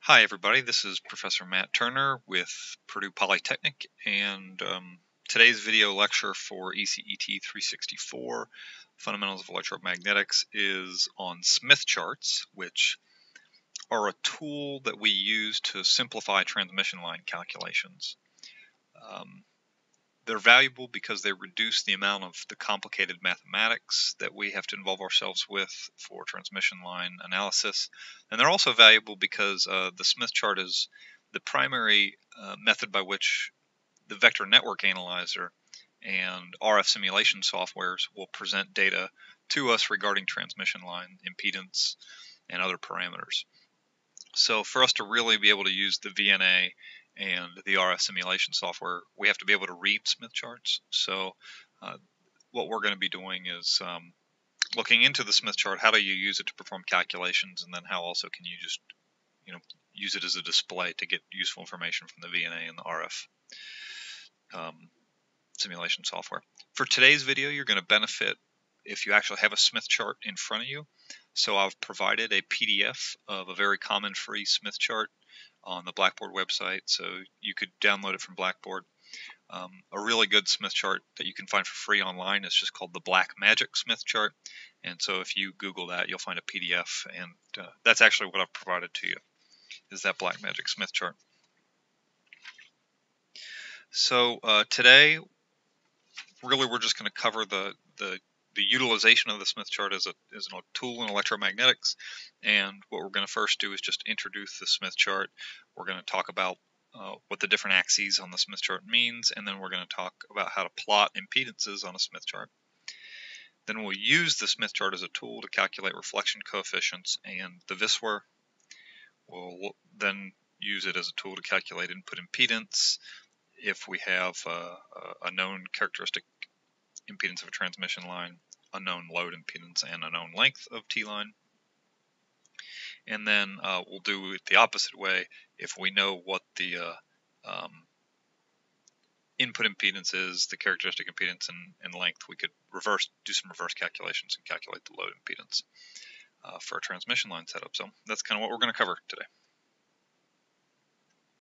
Hi everybody, this is Professor Matt Turner with Purdue Polytechnic, and today's video lecture for ECET 364, Fundamentals of Electromagnetics, is on Smith charts, which are a tool that we use to simplify transmission line calculations. They're valuable because they reduce the amount of the complicated mathematics that we have to involve ourselves with for transmission line analysis. And they're also valuable because the Smith chart is the primary method by which the vector network analyzer and RF simulation softwares will present data to us regarding transmission line impedance and other parameters. So for us to really be able to use the VNA and the RF simulation software, we have to be able to read Smith charts. So what we're going to be doing is looking into the Smith chart. How do you use it to perform calculations, and then how also can you just use it as a display to get useful information from the VNA and the RF simulation software. For today's video, you're going to benefit if you actually have a Smith chart in front of you. So I've provided a PDF of a very common free Smith chart on the Blackboard website, so you could download it from Blackboard. A really good Smith chart that you can find for free online is just called the Black Magic Smith chart, and so if you Google that, you'll find a PDF, and that's actually what I've provided to you, is that Black Magic Smith chart. So today, really, we're just going to cover the utilization of the Smith chart as a tool in electromagnetics, and what we're going to first do is just introduce the Smith chart. We're going to talk about what the different axes on the Smith chart means, and then we're going to talk about how to plot impedances on a Smith chart. Then we'll use the Smith chart as a tool to calculate reflection coefficients and the VSWR. We'll then use it as a tool to calculate input impedance if we have a known characteristic impedance of a transmission line, a known load impedance, and a known length of T-line. And then we'll do it the opposite way. If we know what the input impedance is, the characteristic impedance and length, we could do some reverse calculations and calculate the load impedance for a transmission line setup. So that's kind of what we're going to cover today.